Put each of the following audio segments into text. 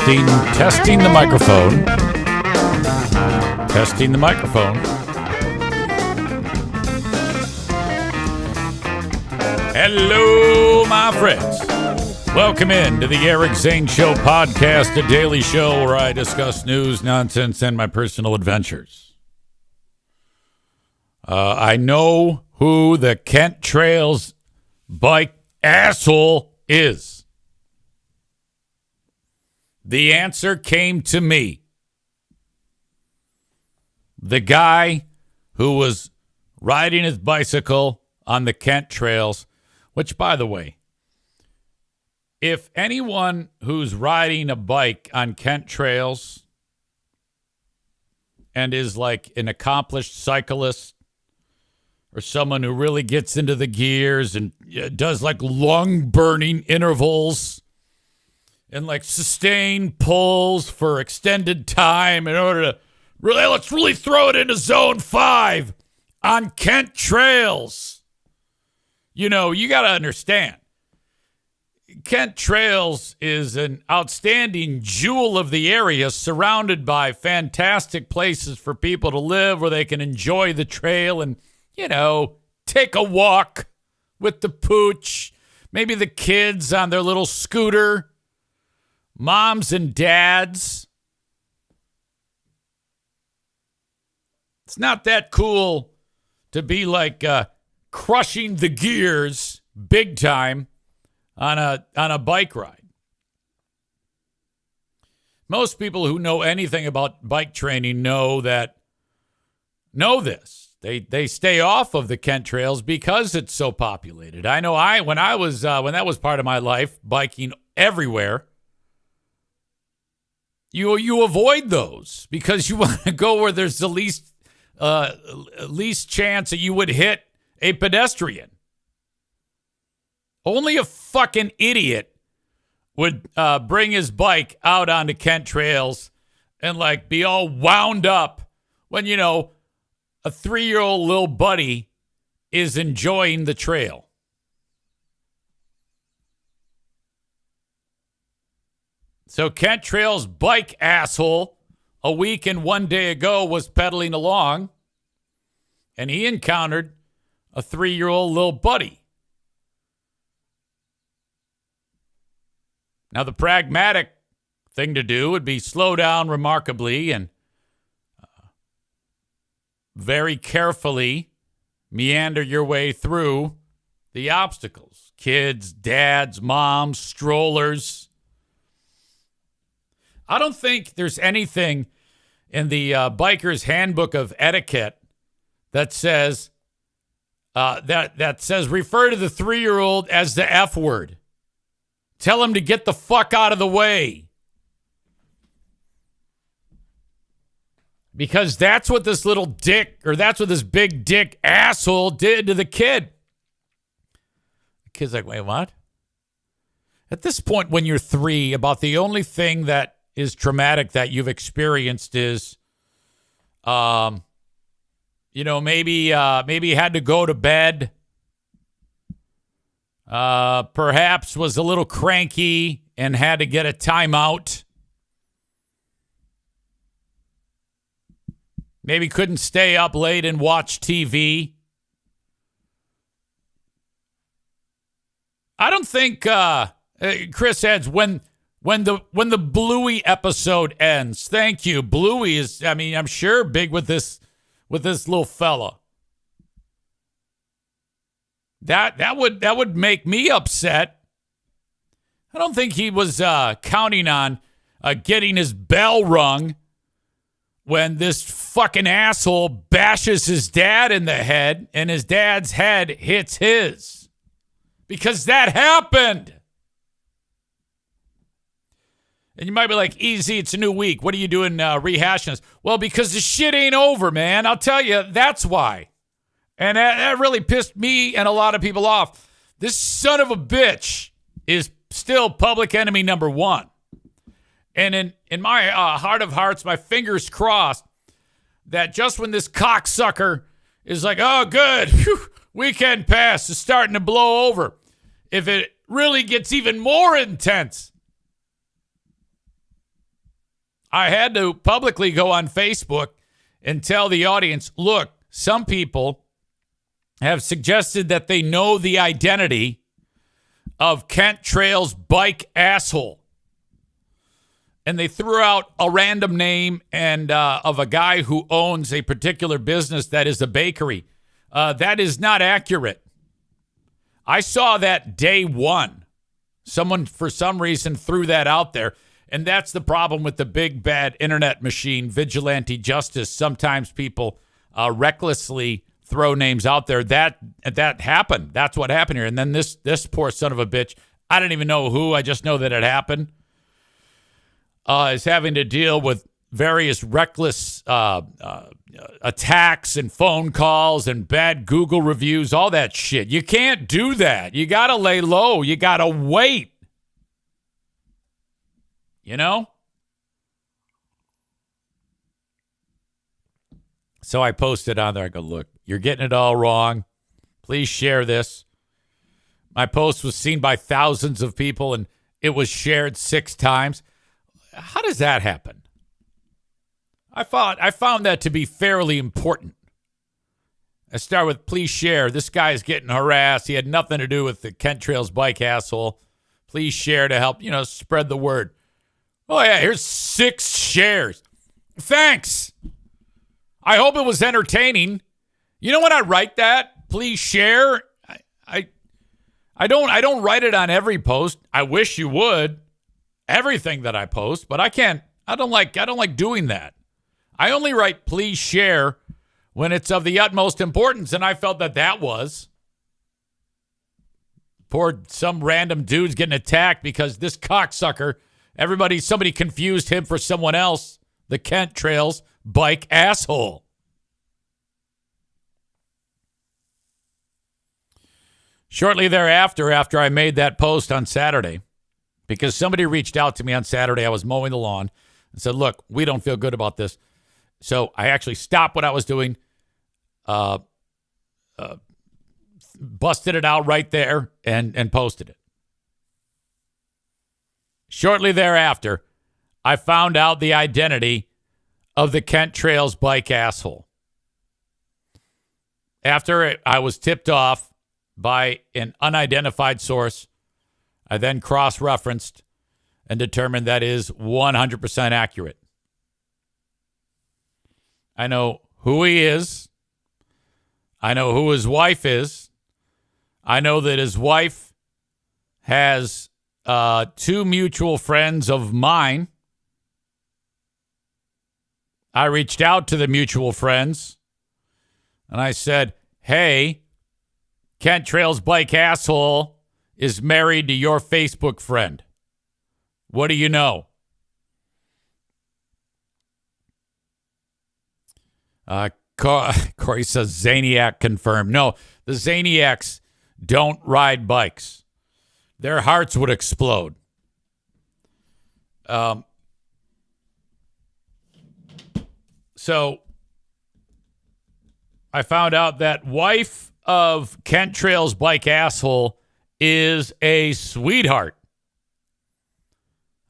Testing the microphone. Testing the microphone. Hello, my friends. Welcome in to the Eric Zane Show podcast, a daily show where I discuss news, nonsense, and my personal adventures. I know who the Kent Trails bike asshole is. The answer came to me. The guy who was riding his bicycle on the Kent Trails, which, by the way, if anyone who's riding a bike on Kent Trails and is like an accomplished cyclist or someone who really gets into the gears and does like lung burning intervals and like sustained pulls for extended time in order to let's really throw it into zone 5 on Kent Trails. You know, you got to understand. Kent Trails is an outstanding jewel of the area, surrounded by fantastic places for people to live where they can enjoy the trail and, you know, take a walk with the pooch, maybe the kids on their little scooter, moms and dads. It's not that cool to be like crushing the gears big time on a bike ride. Most people who know anything about bike training know this. They stay off of the Kent Trails because it's so populated. I know when that was part of my life, biking everywhere, you avoid those because you want to go where there's the least chance that you would hit a pedestrian. Only a fucking idiot would bring his bike out onto Kent Trails and like be all wound up when, you know, a 3-year-old little buddy is enjoying the trail. So Kent Trails bike asshole a week and 1 day ago was pedaling along and he encountered a 3-year-old little buddy. Now, the pragmatic thing to do would be slow down remarkably and very carefully meander your way through the obstacles. Kids, dads, moms, strollers. I don't think there's anything in the Biker's Handbook of Etiquette that says that says refer to the 3-year-old as the F word. Tell him to get the fuck out of the way. Because that's what this little dick, or that's what this big dick asshole did to the kid. The kid's like, wait, what? At this point, when you're 3, about the only thing that is traumatic that you've experienced is, maybe you had to go to bed. Perhaps was a little cranky and had to get a timeout. Maybe couldn't stay up late and watch TV. I don't think Chris adds when the Bluey episode ends. Thank you. Bluey is, I'm sure big with this little fella. That would make me upset. I don't think he was counting on getting his bell rung when this fucking asshole bashes his dad in the head and his dad's head hits his. Because that happened. And you might be like, easy, it's a new week. What are you doing rehashing this? Well, because the shit ain't over, man. I'll tell you, that's why. And that really pissed me and a lot of people off. This son of a bitch is still public enemy number 1. And in my heart of hearts, my fingers crossed that just when this cocksucker is like, oh, good, whew, weekend pass is starting to blow over, if it really gets even more intense, I had to publicly go on Facebook and tell the audience, look, some people have suggested that they know the identity of Kent Trails bike asshole. And they threw out a random name and of a guy who owns a particular business that is a bakery. That is not accurate. I saw that day one. Someone, for some reason, threw that out there. And that's the problem with the big, bad internet machine, vigilante justice. Sometimes people recklessly throw names out there. That happened. That's what happened here. And then this poor son of a bitch, I don't even know who. I just know that it happened. Is having to deal with various reckless attacks and phone calls and bad Google reviews, all that shit. You can't do that. You got to lay low. You got to wait. You know? So I posted on there. I go, look, you're getting it all wrong. Please share this. My post was seen by thousands of people, and it was shared 6 times. How does that happen? I found that to be fairly important. I start with, please share. This guy's getting harassed. He had nothing to do with the Kent Trails bike asshole. Please share to help, spread the word. Oh, yeah, here's 6 shares. Thanks. I hope it was entertaining. You know when I write that? Please share. I don't write it on every post. I wish you would. Everything that I post, but I can't. I don't like doing that. I only write please share when it's of the utmost importance, and I felt that was. Some random dude's getting attacked because this cocksucker, somebody confused him for someone else. The Kent Trails bike asshole. Shortly thereafter, after I made that post on Saturday, because somebody reached out to me on Saturday, I was mowing the lawn and said, look, we don't feel good about this. So I actually stopped what I was doing, busted it out right there and posted it. Shortly thereafter, I found out the identity of the Kent Trails bike asshole. After I was tipped off by an unidentified source, I then cross-referenced and determined that is 100% accurate. I know who he is. I know who his wife is. I know that his wife has 2 mutual friends of mine. I reached out to the mutual friends, and I said, hey, Kent Trails bike asshole is married to your Facebook friend. What do you know? Corey says Zaniac confirmed. No, the Zaniacs don't ride bikes. Their hearts would explode. So I found out that wife of Kent Trails bike asshole is a sweetheart.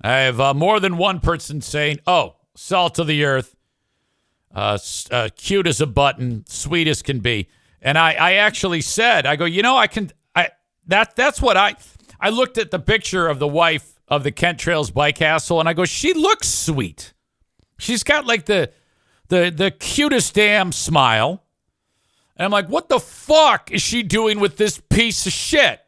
I have more than one person saying, oh, salt of the earth, cute as a button, sweet as can be. And I actually said, I go, that's what I looked at the picture of the wife of the Kent Trails bike asshole, and I go, she looks sweet. She's got like the cutest damn smile. And I'm like, what the fuck is she doing with this piece of shit?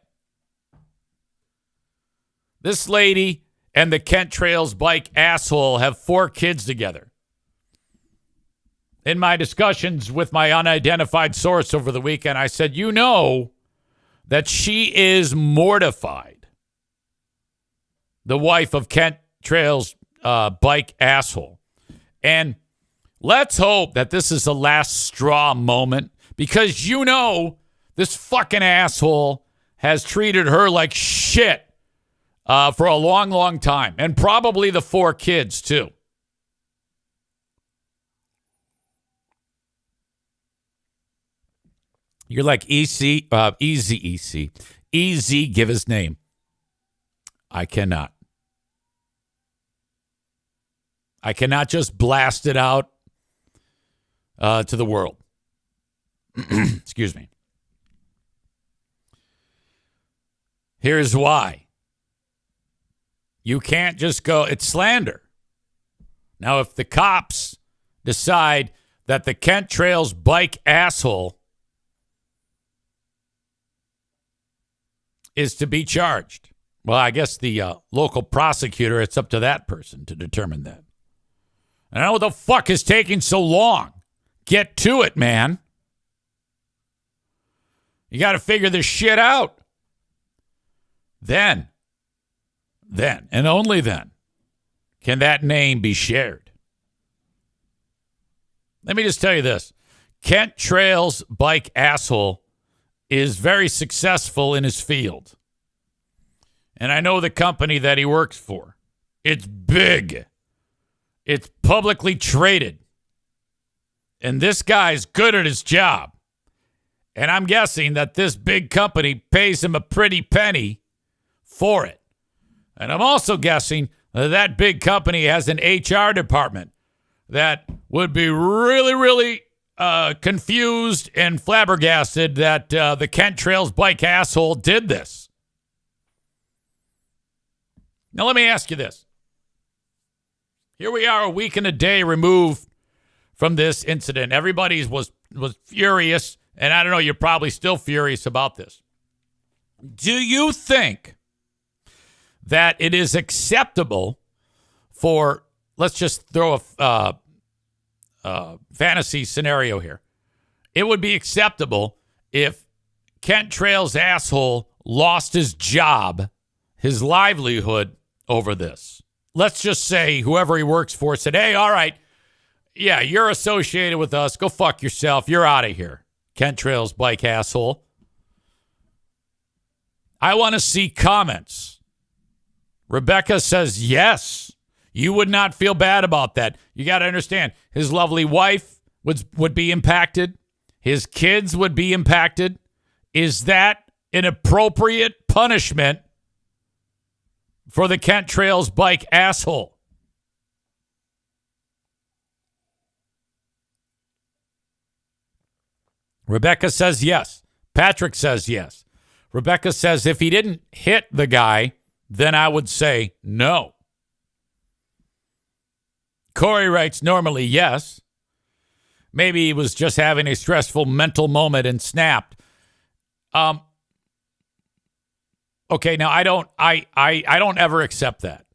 This lady and the Kent Trails bike asshole have 4 kids together. In my discussions with my unidentified source over the weekend, I said, that she is mortified. The wife of Kent Trails bike asshole. And let's hope that this is the last straw moment, because this fucking asshole has treated her like shit for a long, long time. And probably the 4 kids, too. You're like Easy, give his name. I cannot. I cannot just blast it out to the world. Excuse me. Here's why. You can't just go, it's slander. Now, if the cops decide that the Kent Trails bike asshole is to be charged, well, I guess the local prosecutor, it's up to that person to determine that. I don't know what the fuck is taking so long. Get to it, man. You got to figure this shit out. Then, and only then, can that name be shared. Let me just tell you this. Kent Trails bike asshole is very successful in his field. And I know the company that he works for. It's big. It's publicly traded. And this guy's good at his job. And I'm guessing that this big company pays him a pretty penny for it. And I'm also guessing that big company has an HR department that would be really, really confused and flabbergasted that the Kent Trails bike asshole did this. Now, let me ask you this. Here we are a week and a day removed from this incident. Everybody was furious, and I don't know, you're probably still furious about this. Do you think that it is acceptable for, let's just throw a fantasy scenario here. It would be acceptable if Kent Trails' asshole lost his job, his livelihood over this. Let's just say whoever he works for said, hey, all right, yeah, you're associated with us. Go fuck yourself. You're out of here, Kent Trails bike asshole. I want to see comments. Rebecca says, yes, you would not feel bad about that. You got to understand, his lovely wife would be impacted. His kids would be impacted. Is that an appropriate punishment for the Kent Trails bike asshole? Rebecca says yes. Patrick says yes. Rebecca says if he didn't hit the guy, then I would say no. Corey writes, normally yes. Maybe he was just having a stressful mental moment and snapped. Okay, now I don't ever accept that.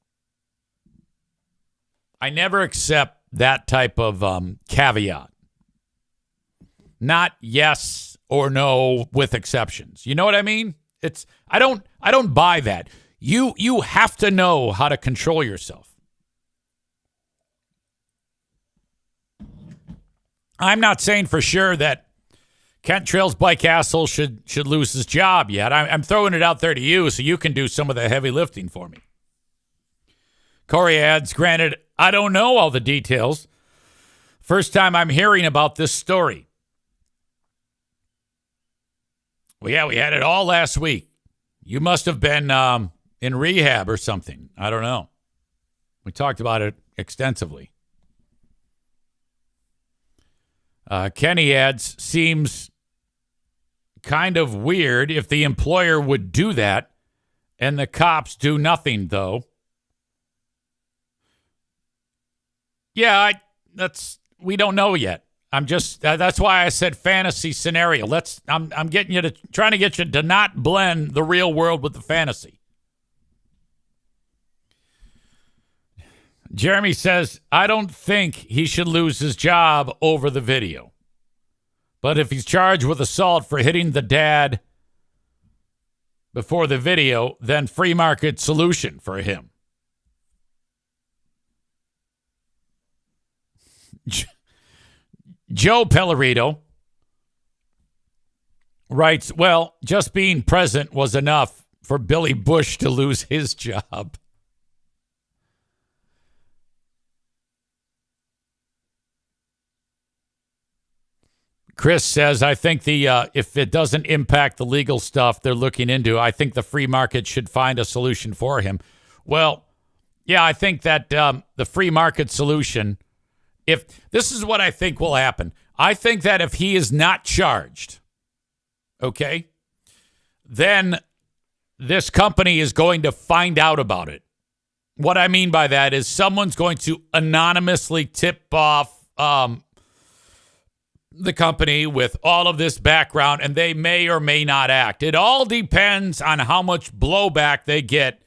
I never accept that type of caveat. Not yes or no with exceptions. You know what I mean? I don't buy that. You have to know how to control yourself. I'm not saying for sure that Kent Trails bike asshole should lose his job yet. I'm throwing it out there to you so you can do some of the heavy lifting for me. Corey adds, granted, I don't know all the details. First time I'm hearing about this story. Well, yeah, we had it all last week. You must have been in rehab or something. I don't know. We talked about it extensively. Kenny adds, seems kind of weird if the employer would do that and the cops do nothing, though. Yeah, we don't know yet. That's why I said fantasy scenario. I'm trying to get you to not blend the real world with the fantasy. Jeremy says, I don't think he should lose his job over the video. But if he's charged with assault for hitting the dad before the video, then free market solution for him. Joe Pellerito writes, well, just being present was enough for Billy Bush to lose his job. Chris says, I think if it doesn't impact the legal stuff they're looking into, I think the free market should find a solution for him. Well, Yeah, I think that the free market solution, if this is what I think will happen, I think that if he is not charged, okay, then this company is going to find out about it. What I mean by that is someone's going to anonymously tip off the company with all of this background, and they may or may not act. It all depends on how much blowback they get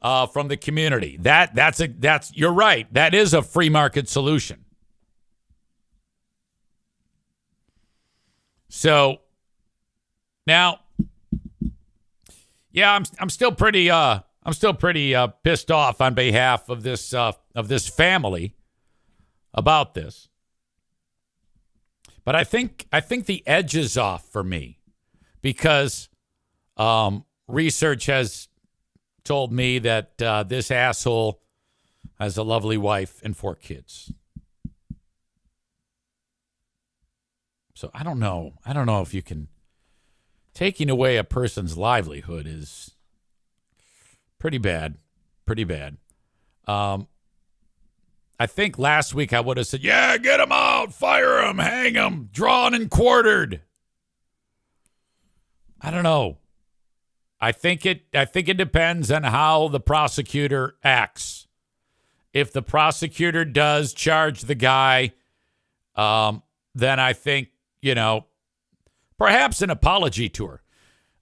from the community. That's you're right. That is a free market solution. So now, yeah, I'm still pretty pissed off on behalf of this family about this. But I think the edge is off for me because research has told me that this asshole has a lovely wife and 4 kids. So I don't know if you can. Taking away a person's livelihood is pretty bad. I think last week I would have said, yeah, get him out, fire him, hang him, drawn and quartered. I don't know. I think it depends on how the prosecutor acts. If the prosecutor does charge the guy, then I think, perhaps an apology tour.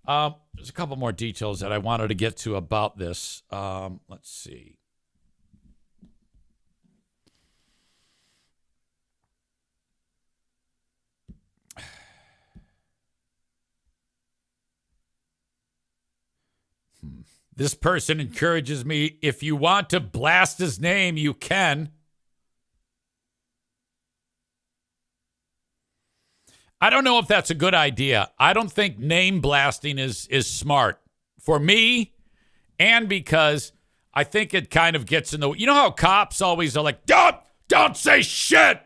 There's a couple more details that I wanted to get to about this. Let's see. This person encourages me, if you want to blast his name, you can. I don't know if that's a good idea. I don't think name blasting is smart for me, and because I think it kind of gets in the way. You know how cops always are like, don't say shit.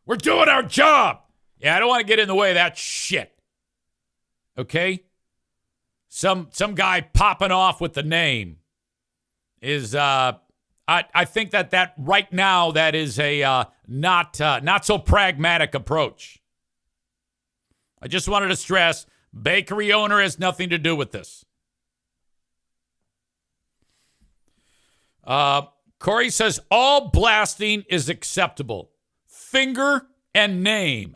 We're doing our job. Yeah, I don't want to get in the way of that shit. Okay? Some guy popping off with the name is I think that right now that is a not so pragmatic approach. I just wanted to stress, bakery owner has nothing to do with this. Corey says all blasting is acceptable. Finger and name.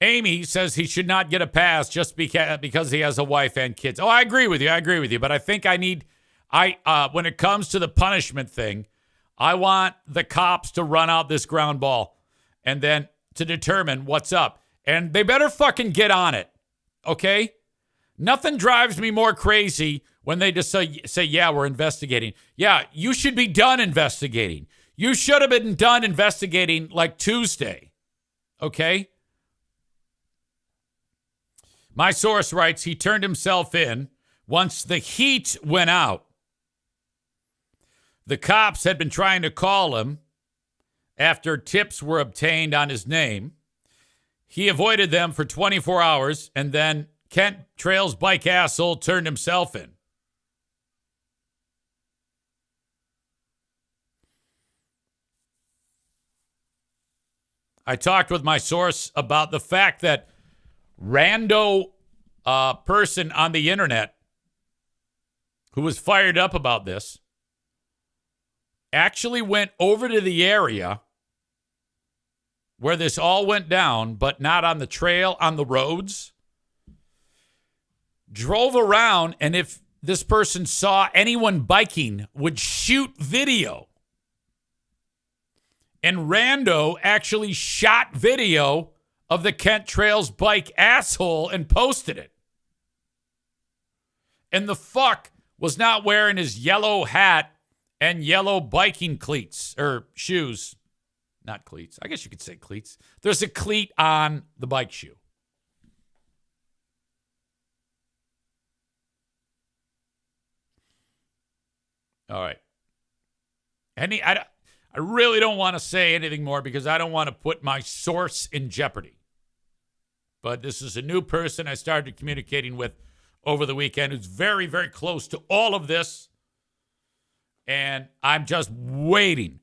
Amy says he should not get a pass just because he has a wife and kids. Oh, I agree with you. But I think when it comes to the punishment thing, I want the cops to run out this ground ball and then to determine what's up. And they better fucking get on it, okay? Nothing drives me more crazy when they just say, yeah, we're investigating. Yeah, you should be done investigating. You should have been done investigating like Tuesday, okay? My source writes he turned himself in once the heat went out. The cops had been trying to call him after tips were obtained on his name. He avoided them for 24 hours, and then Kent Trails bike asshole turned himself in. I talked with my source about the fact that rando person on the internet who was fired up about this actually went over to the area where this all went down, but not on the trail, on the roads. Drove around, and if this person saw anyone biking, would shoot video. And rando actually shot video of the Kent Trails bike asshole and posted it. And the fuck was not wearing his yellow hat and yellow biking cleats or shoes. Not cleats. I guess you could say cleats. There's a cleat on the bike shoe. All right. I really don't want to say anything more because I don't want to put my source in jeopardy. But this is a new person I started communicating with over the weekend who's very, very close to all of this. And I'm just waiting.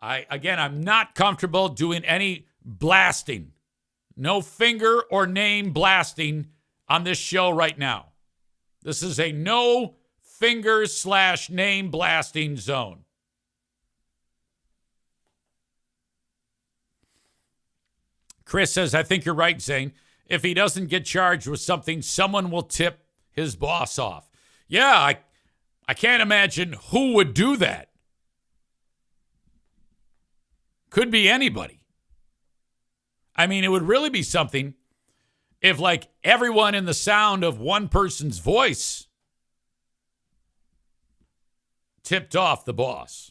I'm not comfortable doing any blasting. No finger or name blasting on this show right now. This is a no finger/name blasting zone. Chris says, I think you're right, Zane. If he doesn't get charged with something, someone will tip his boss off. Yeah, I can't imagine who would do that. Could be anybody. I mean, it would really be something if, like, everyone in the sound of one person's voice tipped off the boss.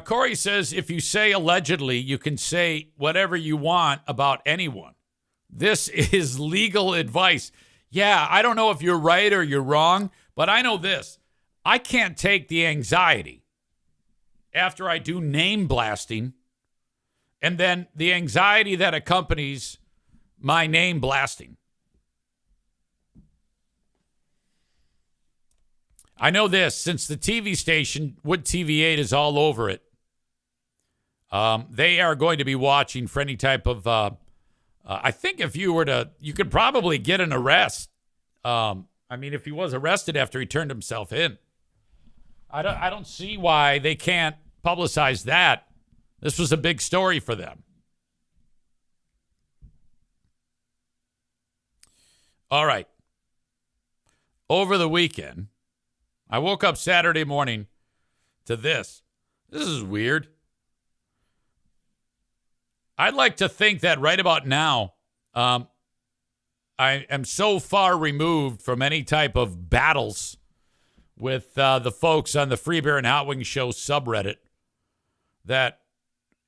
Corey says, if you say allegedly, you can say whatever you want about anyone. This is legal advice. Yeah, I don't know if you're right or you're wrong, but I know this. I can't take the anxiety after I do name blasting and then the anxiety that accompanies my name blasting. I know this, since the TV station, Wood TV8 is all over it, they are going to be watching for any type of, I think if you were to, you could probably get an arrest. If he was arrested after he turned himself in. I don't see why they can't publicize that. This was a big story for them. All right. Over the weekend, I woke up Saturday morning to this. This is weird. I'd like to think that right about now, I am so far removed from any type of battles with the folks on the Free Beer and Hot Wings Show subreddit that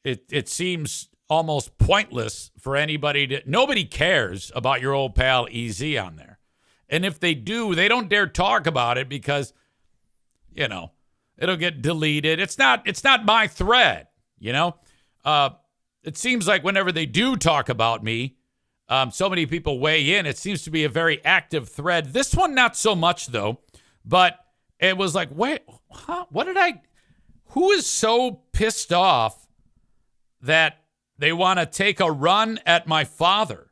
it seems almost pointless for anybody to... Nobody cares about your old pal EZ on there. And if they do, they don't dare talk about it because... it'll get deleted. It's not my thread, It seems like whenever they do talk about me, so many people weigh in. It seems to be a very active thread. This one, not so much, though. But it was like, wait, huh? Who is so pissed off that they want to take a run at my father?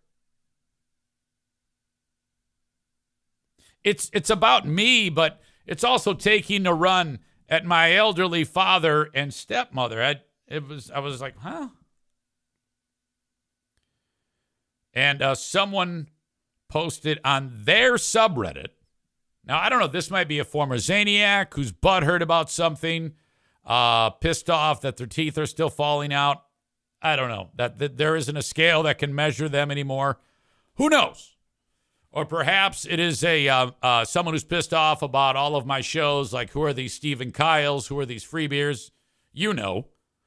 It's about me, but... It's also taking a run at my elderly father and stepmother. I was like, huh? And someone posted on their subreddit. Now, I don't know. This might be a former Zaniac who's butthurt about something, pissed off that their teeth are still falling out. I don't know. That there isn't a scale that can measure them anymore. Who knows? Or perhaps it is someone who's pissed off about all of my shows, like who are these Stephen Kyles, who are these free beers,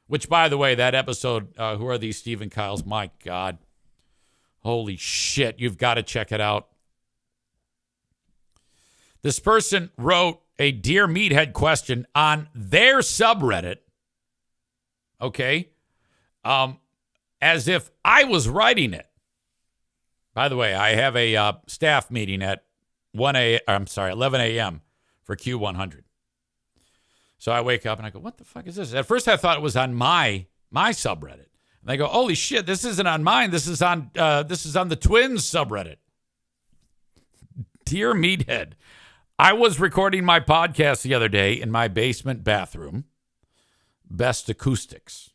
which, by the way, that episode, who are these Stephen Kyles, my God, holy shit, you've got to check it out. This person wrote a Dear Meathead question on their subreddit, okay, as if I was writing it. By the way, I have a staff meeting at 11 a.m. for Q100. So I wake up and I go, what the fuck is this? At first I thought it was on my subreddit. And I go, holy shit, this isn't on mine. This is on the Twins subreddit. Dear Meathead, I was recording my podcast the other day in my basement bathroom. Best acoustics.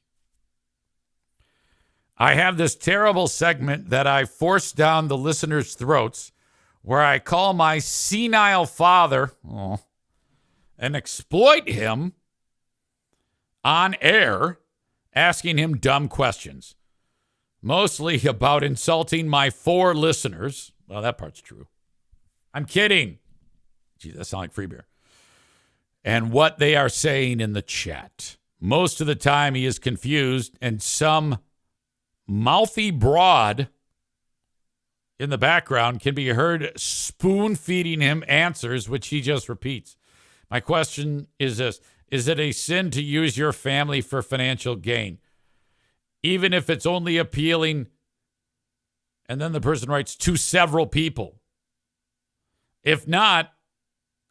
I have this terrible segment that I force down the listeners' throats where I call my senile father and exploit him on air, asking him dumb questions, mostly about insulting my 4 listeners. Well, that part's true. I'm kidding. Gee, that sounds like free beer. And what they are saying in the chat. Most of the time he is confused, and some mouthy broad in the background can be heard spoon-feeding him answers, which he just repeats. My question is this. Is it a sin to use your family for financial gain? Even if it's only appealing And then the person writes, to several people. If not,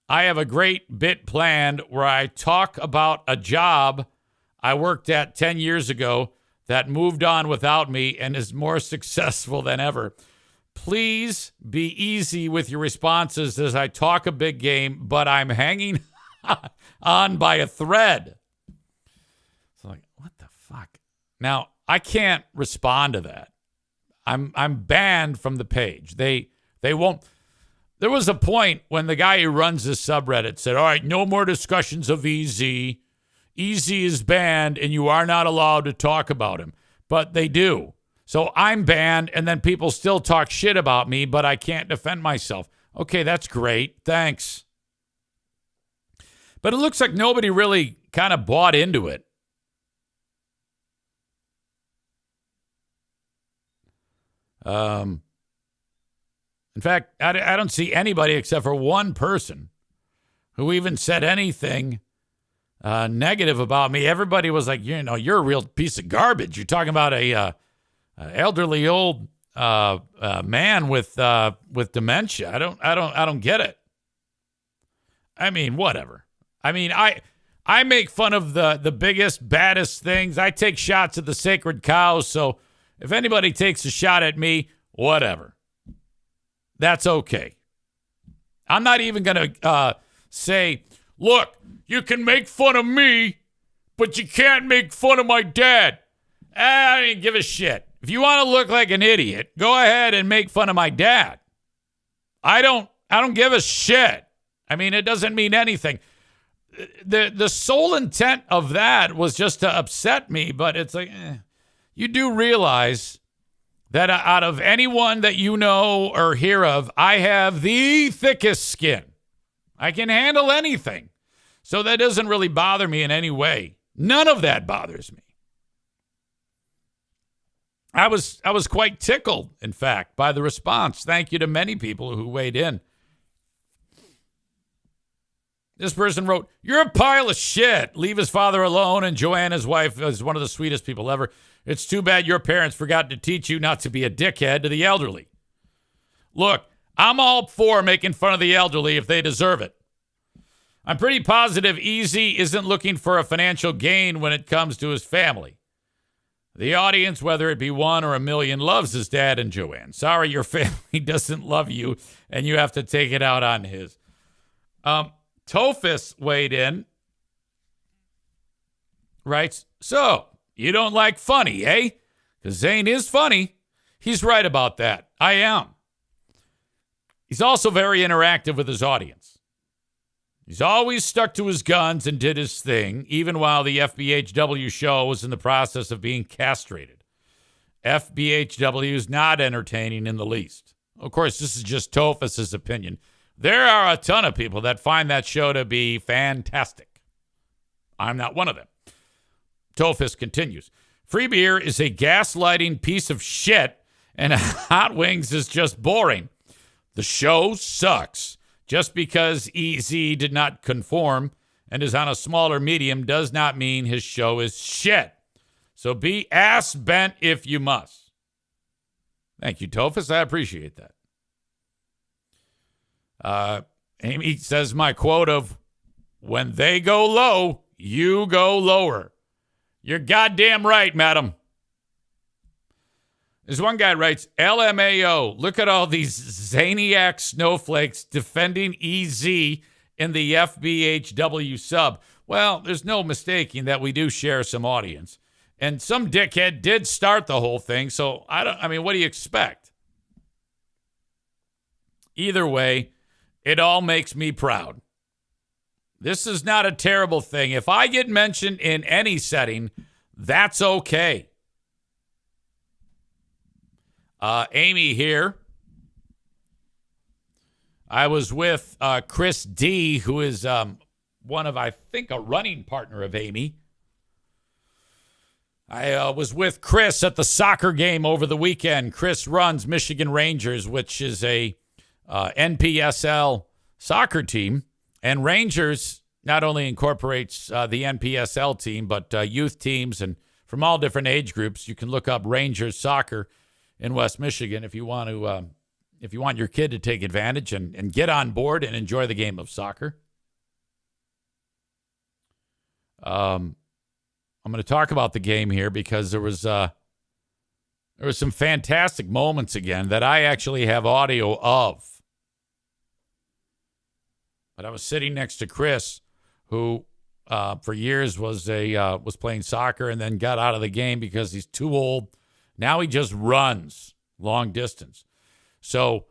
I have a great bit planned where I talk about a job I worked at 10 years ago that moved on without me and is more successful than ever. Please be easy with your responses as I talk a big game, but I'm hanging on by a thread. So like, what the fuck? Now, I can't respond to that. I'm banned from the page. They won't. There was a point when the guy who runs this subreddit said, all right, no more discussions of EZ. EZ is banned and you are not allowed to talk about him. But they do. So I'm banned and then people still talk shit about me, but I can't defend myself. Okay, that's great. Thanks. But it looks like nobody really kind of bought into it. In fact, I don't see anybody except for one person who even said anything negative about me. Everybody was like, you're a real piece of garbage. You're talking about a elderly old man with dementia. I don't get it. I mean, whatever. I mean, I make fun of the biggest, baddest things. I take shots at the sacred cows. So if anybody takes a shot at me, whatever. That's okay. I'm not even going to say, look, you can make fun of me, but you can't make fun of my dad. I don't give a shit. If you want to look like an idiot, go ahead and make fun of my dad. I don't give a shit. I mean, it doesn't mean anything. The sole intent of that was just to upset me, but it's like, you do realize that out of anyone that you know or hear of, I have the thickest skin. I can handle anything. So that doesn't really bother me in any way. None of that bothers me. I was quite tickled, in fact, by the response. Thank you to many people who weighed in. This person wrote, you're a pile of shit. Leave his father alone. And Joanne, his wife, is one of the sweetest people ever. It's too bad your parents forgot to teach you not to be a dickhead to the elderly. Look, I'm all for making fun of the elderly if they deserve it. I'm pretty positive EZ isn't looking for a financial gain when it comes to his family. The audience, whether it be 1 or 1,000,000, loves his dad and Joanne. Sorry, your family doesn't love you, and you have to take it out on his. Tophus weighed in, writes, so, you don't like funny, eh? Because Zane is funny. He's right about that. I am. He's also very interactive with his audience. He's always stuck to his guns and did his thing, even while the FBHW show was in the process of being castrated. FBHW is not entertaining in the least. Of course, this is just Tophus's opinion. There are a ton of people that find that show to be fantastic. I'm not one of them. Tophus continues. Free beer is a gaslighting piece of shit, and Hot Wings is just boring. The show sucks. Just because EZ did not conform and is on a smaller medium does not mean his show is shit. So be ass bent if you must. Thank you, Tophus. I appreciate that. Amy says my quote of, when they go low, you go lower. You're goddamn right, madam. There's one guy writes, LMAO, look at all these Zaniac snowflakes defending EZ in the FBHW sub. Well, there's no mistaking that we do share some audience. And some dickhead did start the whole thing, so what do you expect? Either way, it all makes me proud. This is not a terrible thing. If I get mentioned in any setting, that's okay. Amy here. I was with Chris D., who is one of, I think, a running partner of Amy. I was with Chris at the soccer game over the weekend. Chris runs Michigan Rangers, which is a NPSL soccer team. And Rangers not only incorporates the NPSL team, but youth teams and from all different age groups. You can look up Rangers soccer in West Michigan if you want your kid to take advantage and get on board and enjoy the game of soccer. I'm going to talk about the game here because there was some fantastic moments again that I actually have audio of. But I was sitting next to Chris, who for years was playing soccer and then got out of the game because he's too old. Now he just runs long distance. So,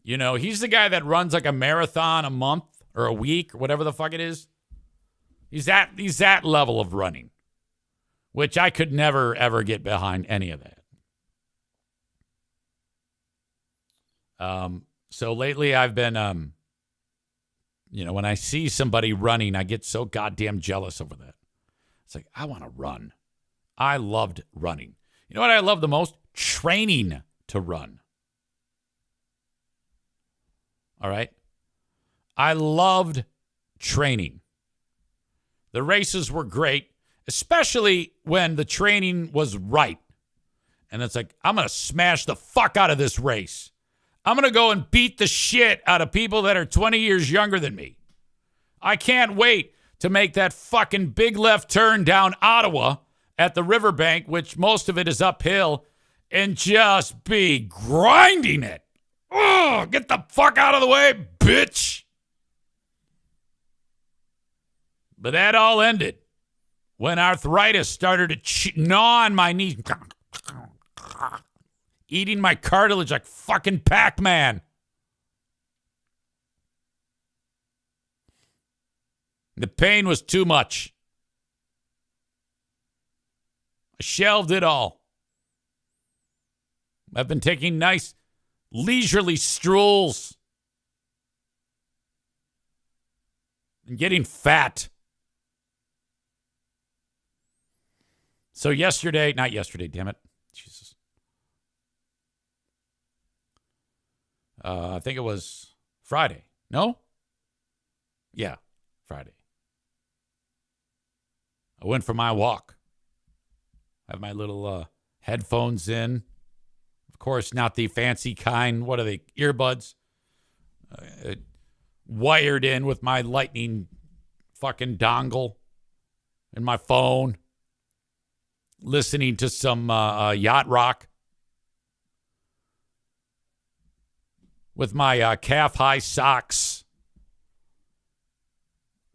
he's the guy that runs like a marathon a month or a week or whatever the fuck it is. He's that level of running, which I could never, ever get behind any of that. So lately I've been, when I see somebody running, I get so goddamn jealous over that. It's like, I want to run. I loved running. You know what I love the most? Training to run. All right? I loved training. The races were great, especially when the training was right. And it's like, I'm going to smash the fuck out of this race. I'm going to go and beat the shit out of people that are 20 years younger than me. I can't wait to make that fucking big left turn down Ottawa at the riverbank, which most of it is uphill, and just be grinding it. Oh, get the fuck out of the way, bitch. But that all ended when arthritis started to gnaw on my knees. Eating my cartilage like fucking Pac-Man. The pain was too much. I shelved it all. I've been taking nice leisurely strolls and getting fat. So not yesterday, damn it. Jesus. I think it was Friday. No? Yeah, Friday. I went for my walk. I have my little headphones in. Of course, not the fancy kind. What are they? Earbuds. Wired in with my lightning fucking dongle in my phone. Listening to some yacht rock. With my calf-high socks.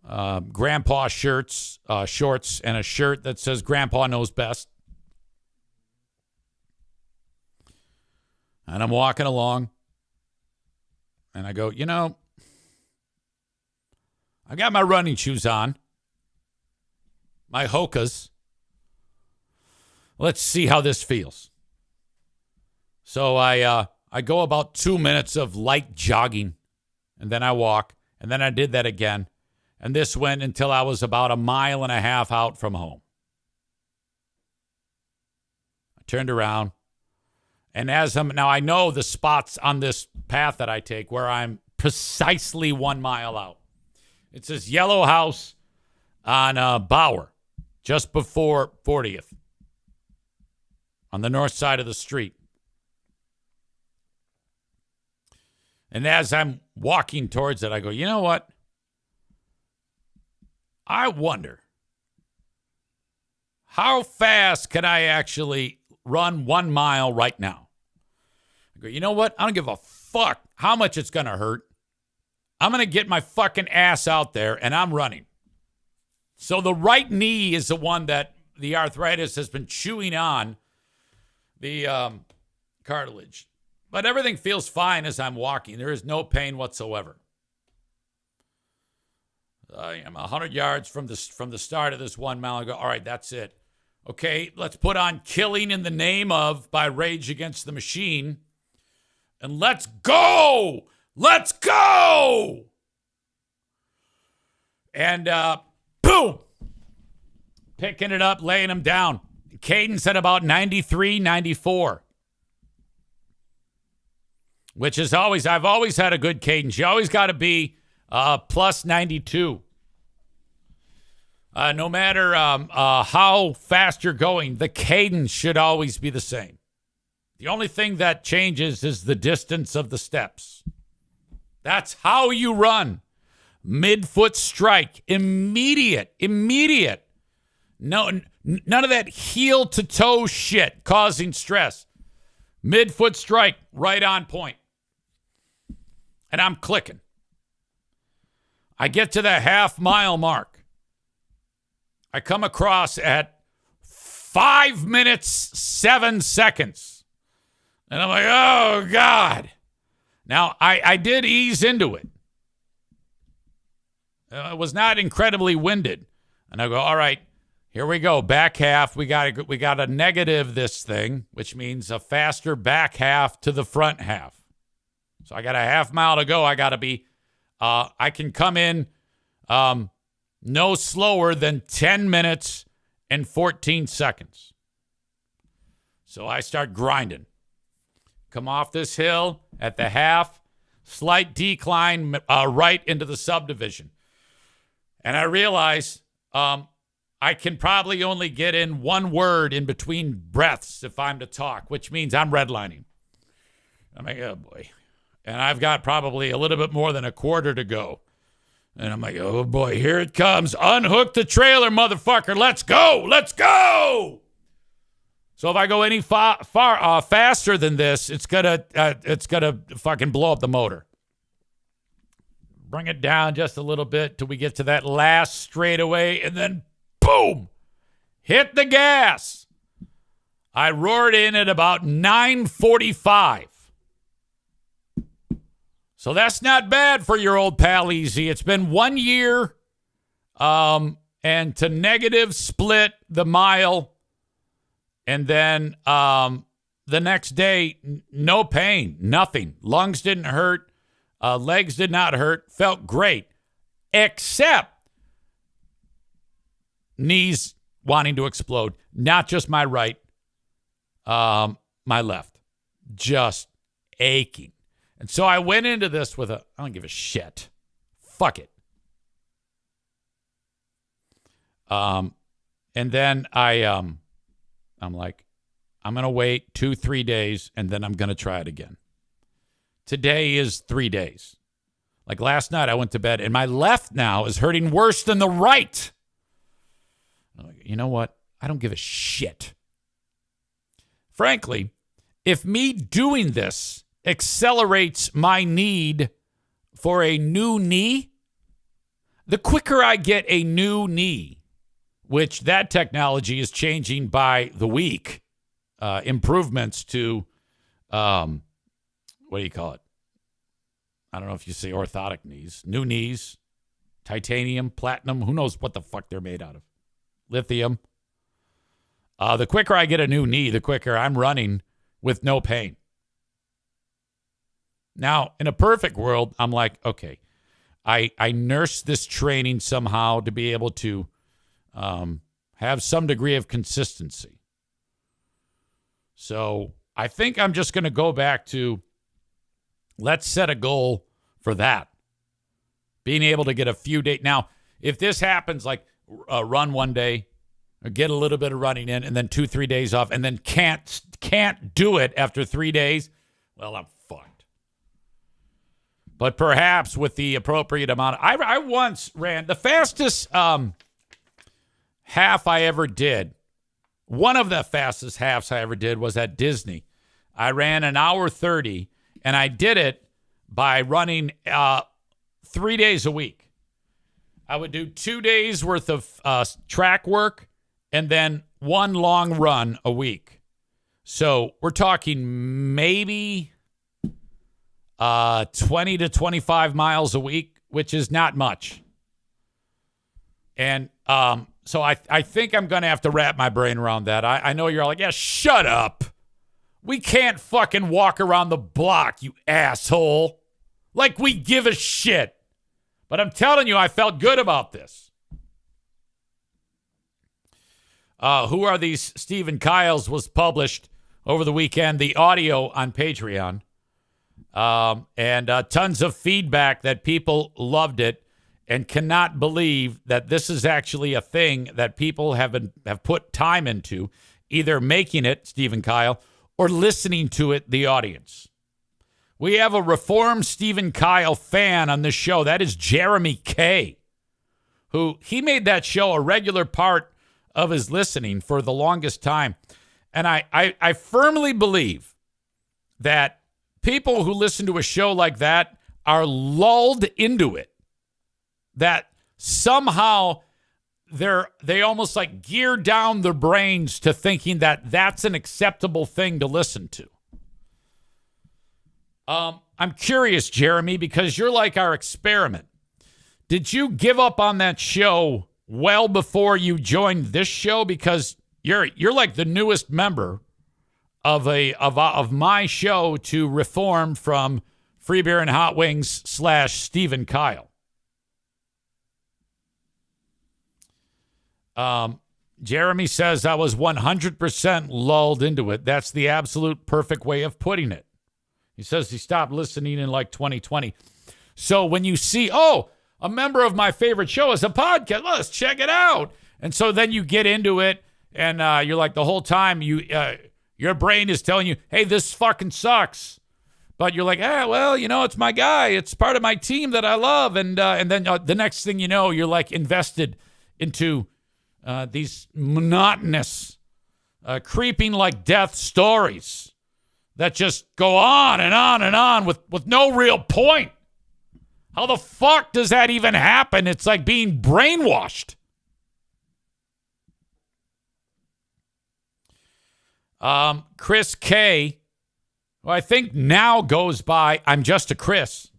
Grandpa shorts, and a shirt that says Grandpa knows best. And I'm walking along. And I go, I got my running shoes on. My Hokas. Let's see how this feels. So I go about 2 minutes of light jogging. And then I walk. And then I did that again. And this went until I was about 1.5 miles out from home. I turned around. And now I know the spots on this path that I take where I'm precisely 1 mile out. It's this yellow house on Bauer, just before 40th, on the north side of the street. And as I'm walking towards it, I go, you know what? I wonder, how fast can I actually run 1 mile right now? I go, you know what? I don't give a fuck how much it's going to hurt. I'm going to get my fucking ass out there, and I'm running. So the right knee is the one that the arthritis has been chewing on the cartilage. But everything feels fine as I'm walking. There is no pain whatsoever. I am 100 yards from the start of this 1 mile. I go, all right, that's it. Okay, let's put on Killing in the Name of by Rage Against the Machine. And let's go! Let's go! And boom! Picking it up, laying them down. Cadence at about 93, 94. Which is I've always had a good cadence. You always got to be plus 92. No matter how fast you're going, the cadence should always be the same. The only thing that changes is the distance of the steps. That's how you run. Mid-foot strike. Immediate. No, none of that heel-to-toe shit causing stress. Mid-foot strike, right on point. And I'm clicking. I get to the half-mile mark. I come across at 5 minutes, 7 seconds. And I'm like, oh, God. Now, I did ease into it. I was not incredibly winded. And I go, all right, here we go. Back half. We got to negative this thing, which means a faster back half to the front half. So I got a half mile to go. I got to be, I can come in no slower than 10 minutes and 14 seconds. So I start grinding. Come off this hill at the half, slight decline right into the subdivision. And I realize I can probably only get in one word in between breaths if I'm to talk, which means I'm redlining. I'm like, oh, boy. And I've got probably a little bit more than a quarter to go. And I'm like, oh, boy, here it comes. Unhook the trailer, motherfucker. Let's go. Let's go. So if I go any far faster than this, it's gonna fucking blow up the motor. Bring it down just a little bit till we get to that last straightaway, and then boom, hit the gas. I roared in at about 9:45. So that's not bad for your old pal Easy. It's been 1 year, and to negative split the mile. And then the next day, no pain, nothing. Lungs didn't hurt. Legs did not hurt. Felt great. Except knees wanting to explode. Not just my right, my left. Just aching. And so I went into this with I don't give a shit. Fuck it. And then I'm like, I'm going to wait 2-3 days, and then I'm going to try it again. Today is 3 days. Like last night, I went to bed, and my left now is hurting worse than the right. I'm like, you know what? I don't give a shit. Frankly, if me doing this accelerates my need for a new knee, the quicker I get a new knee, which that technology is changing by the week. Improvements to, what do you call it? I don't know if you say orthotic knees. New knees, titanium, platinum, who knows what the fuck they're made out of. Lithium. The quicker I get a new knee, the quicker I'm running with no pain. Now, in a perfect world, I'm like, okay, I nurse this training somehow to be able to have some degree of consistency. So I think I'm just going to go back to let's set a goal for that. Being able to get a few days. Now, if this happens, like run one day, or get a little bit of running in, and then 2-3 days off, and then can't do it after 3 days, well, I'm fucked. But perhaps with the appropriate amount. I once ran the fastest half I ever did. One of the fastest halves I ever did was at Disney. I ran an hour 30, and I did it by running 3 days a week. I would do 2 days worth of track work and then one long run a week. So we're talking maybe 20 to 25 miles a week, which is not much. And so I think I'm going to have to wrap my brain around that. I know you're all like, yeah, shut up. We can't fucking walk around the block, you asshole. Like we give a shit. But I'm telling you, I felt good about this. Who Are These Stephen Kyles was published over the weekend, the audio on Patreon. And tons of feedback that people loved it and cannot believe that this is actually a thing that people have put time into, either making it, Stephen Kyle, or listening to it, the audience. We have a reformed Stephen Kyle fan on this show. That is Jeremy K., who he made that show a regular part of his listening for the longest time. And I firmly believe that people who listen to a show like that are lulled into it, that somehow they almost like gear down their brains to thinking that that's an acceptable thing to listen to. I'm curious, Jeremy, because you're like our experiment. Did you give up on that show well before you joined this show? Because you're like the newest member of my show to reform from Free Beer and Hot Wings / Stephen Kyle. Jeremy says I was 100% lulled into it. That's the absolute perfect way of putting it. He says he stopped listening in like 2020. So when you see, a member of my favorite show is a podcast, let's check it out. And so then you get into it, and you're like the whole time your brain is telling you, hey, this fucking sucks. But you're like, it's my guy. It's part of my team that I love. And then the next thing you know, you're like invested into these monotonous, creeping like death stories that just go on and on and on with no real point. How the fuck does that even happen? It's like being brainwashed. Chris K., who I think now goes by I'm Just a Chris.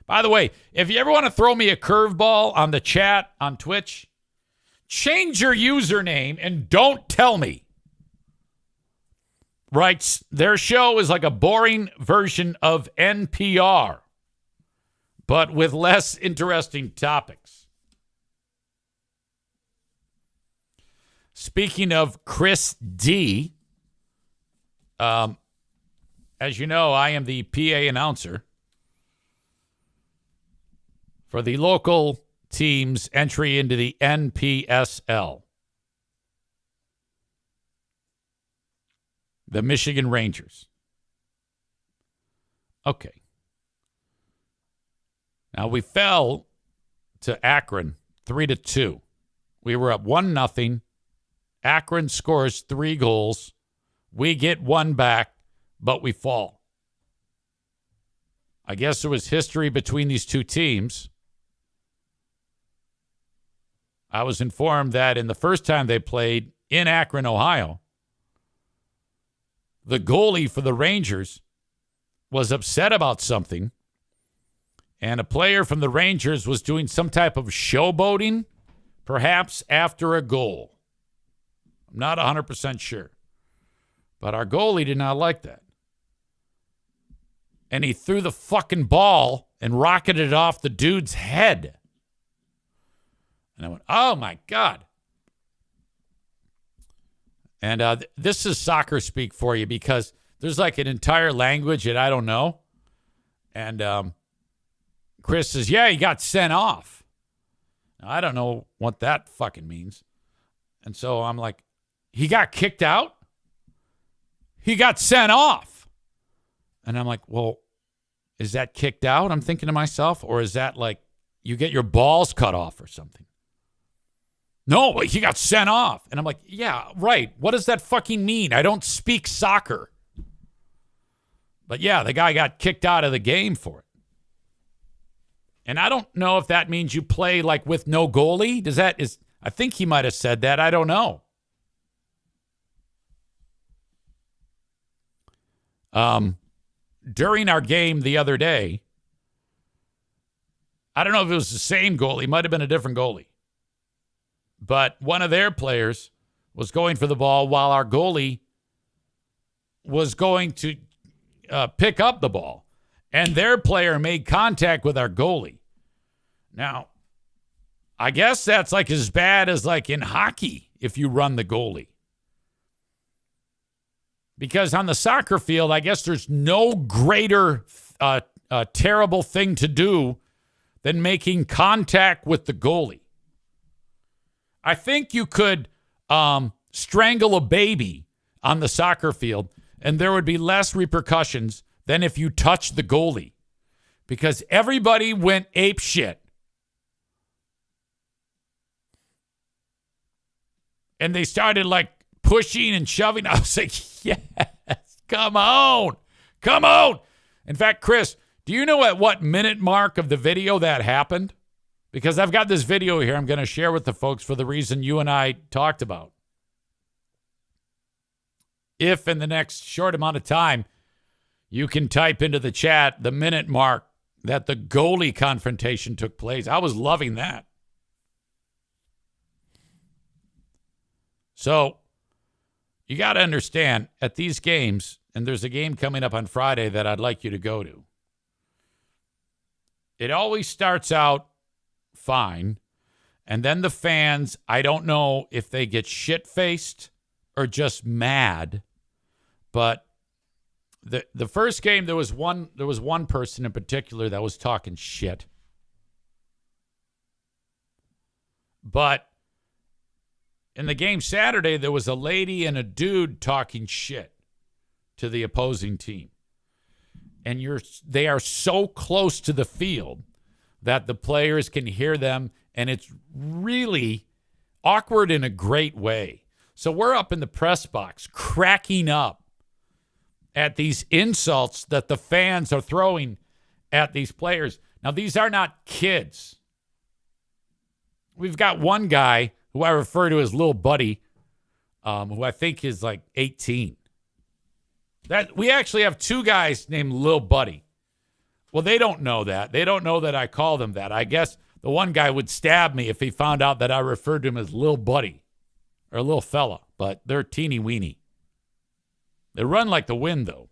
By the way, if you ever want to throw me a curveball on the chat on Twitch, change your username and don't tell me. Right? Their show is like a boring version of NPR, but with less interesting topics. Speaking of Chris D., as you know, I am the PA announcer for the local team's entry into the NPSL. The Michigan Rangers. Okay. Now we fell to Akron 3-2. We were up 1-0. Akron scores 3 goals. We get 1 back, but we fall. I guess there was history between these two teams. I was informed that in the first time they played in Akron, Ohio, the goalie for the Rangers was upset about something, and a player from the Rangers was doing some type of showboating, perhaps after a goal. I'm not 100% sure. But our goalie did not like that. And he threw the fucking ball and rocketed it off the dude's head. And I went, oh, my God. And this is soccer speak for you, because there's like an entire language that I don't know. And Chris says, yeah, he got sent off. Now, I don't know what that fucking means. And so I'm like, he got kicked out? He got sent off. And I'm like, well, is that kicked out? I'm thinking to myself. Or is that like you get your balls cut off or something? No, he got sent off. And I'm like, yeah, right. What does that fucking mean? I don't speak soccer. But yeah, the guy got kicked out of the game for it. And I don't know if that means you play like with no goalie. I think he might have said that. I don't know. During our game the other day, I don't know if it was the same goalie. It might have been a different goalie. But one of their players was going for the ball while our goalie was going to pick up the ball. And their player made contact with our goalie. Now, I guess that's like as bad as like in hockey if you run the goalie. Because on the soccer field, I guess there's no greater terrible thing to do than making contact with the goalie. I think you could strangle a baby on the soccer field and there would be less repercussions than if you touched the goalie, because everybody went ape shit. And they started like pushing and shoving. I was like, yes, come on. Come on. In fact, Chris, do you know at what minute mark of the video that happened? Because I've got this video here I'm going to share with the folks for the reason you and I talked about. If in the next short amount of time, you can type into the chat the minute mark that the goalie confrontation took place. I was loving that. So you got to understand at these games, and there's a game coming up on Friday that I'd like you to go to. It always starts out fine. And then the fans, I don't know if they get shit-faced or just mad. But the first game, there was one person in particular that was talking shit. But in the game Saturday, there was a lady and a dude talking shit to the opposing team. And they are so close to the field that the players can hear them, and it's really awkward in a great way. So we're up in the press box cracking up at these insults that the fans are throwing at these players. Now, these are not kids. We've got one guy who I refer to as Lil Buddy, who I think is like 18. We actually have two guys named Lil Buddy. Well, they don't know that. They don't know that I call them that. I guess the one guy would stab me if he found out that I referred to him as Lil Buddy or Lil Fella, but they're teeny weeny. They run like the wind, though.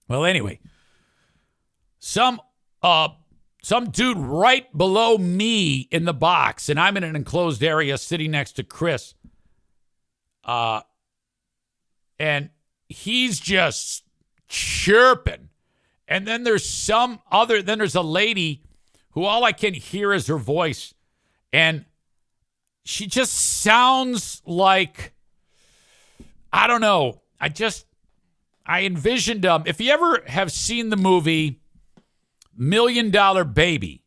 Well, anyway, some dude right below me in the box, and I'm in an enclosed area sitting next to Chris, and he's just chirping. And then there's there's a lady who all I can hear is her voice, and she just sounds like, I don't know. I envisioned, if you ever have seen the movie $1 Million Baby,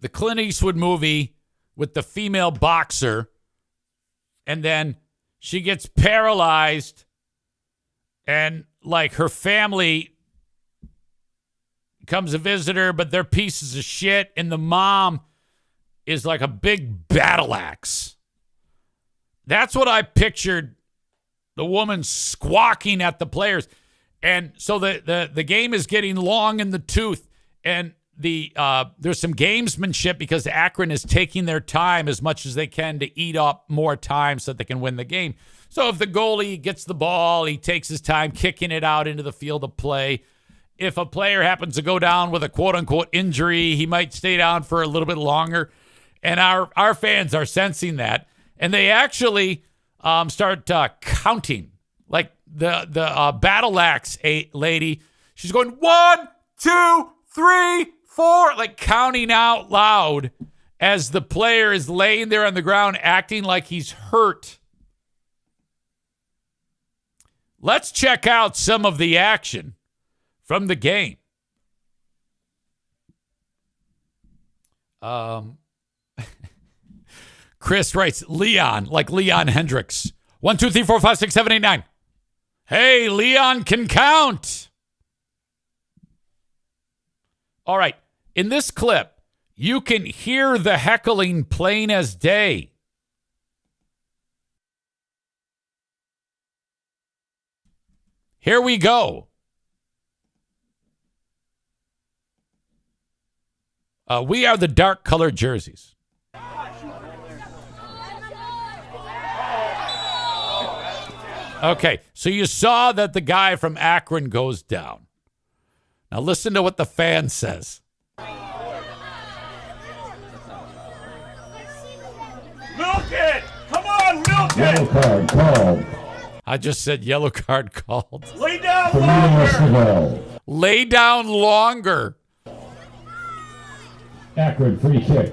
the Clint Eastwood movie with the female boxer, and then she gets paralyzed, and like her family comes to visit her, but they're pieces of shit, and the mom is like a big battle axe. That's what I pictured. The woman squawking at the players. And so the game is getting long in the tooth. And there's some gamesmanship because Akron is taking their time as much as they can to eat up more time so that they can win the game. So if the goalie gets the ball, he takes his time kicking it out into the field of play. If a player happens to go down with a quote-unquote injury, he might stay down for a little bit longer. And our fans are sensing that. And they actually start counting. Like the battle axe lady, she's going 1, 2, 3, 4, like counting out loud as the player is laying there on the ground acting like he's hurt. Let's check out some of the action from the game. Chris writes, Leon, like Leon Hendricks. 1, 2, 3, 4, 5, 6, 7, 8, 9. Hey, Leon can count. All right. In this clip, you can hear the heckling plain as day. Here we go. We are the dark colored jerseys. Okay, so you saw that the guy from Akron goes down. Now listen to what the fan says. Milk it! Come on, milk it! Yellow card called. I just said yellow card called. Lay down For longer! Lay down longer. Akron free kick.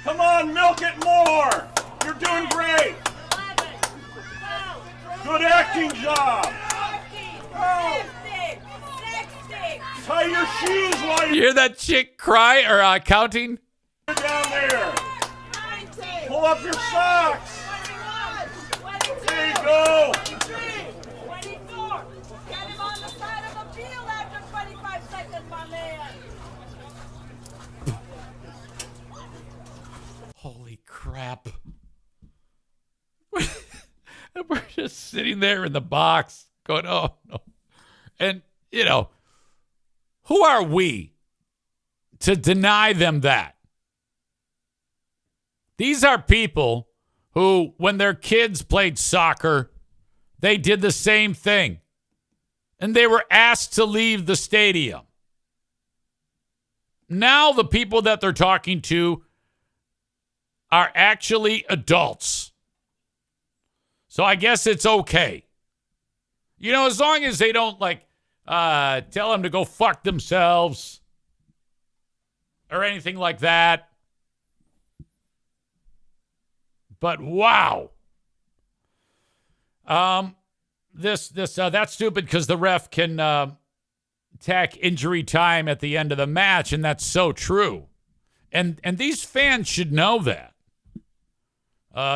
Come on, milk it more! You're doing great! Good acting job. 50, 60, Tie your shoes while You you're hear that chick cry or counting? down there. 90, Pull up your socks. 21, 22, There you go. 23, 24. Get him on the side of the field after 25 seconds, my man. Holy crap. We're just sitting there in the box going, oh, no. And, you know, who are we to deny them that? These are people who, when their kids played soccer, they did the same thing. And they were asked to leave the stadium. Now the people that they're talking to are actually adults. So I guess it's okay. You know, as long as they don't, tell them to go fuck themselves or anything like that. But wow. That's stupid because the ref can tack injury time at the end of the match, and that's so true. And these fans should know that.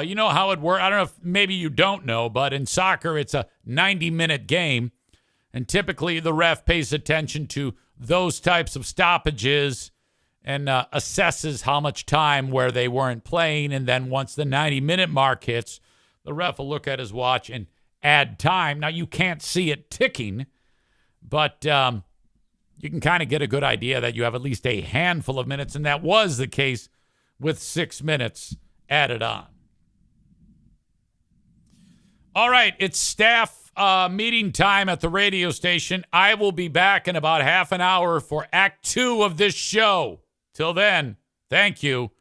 You know how it works. I don't know if maybe you don't know, but in soccer, it's a 90-minute game. And typically the ref pays attention to those types of stoppages and assesses how much time where they weren't playing. And then once the 90-minute mark hits, the ref will look at his watch and add time. Now, you can't see it ticking, but you can kind of get a good idea that you have at least a handful of minutes. And that was the case with 6 minutes added on. All right, it's staff meeting time at the radio station. I will be back in about half an hour for Act 2 of this show. Till then, thank you.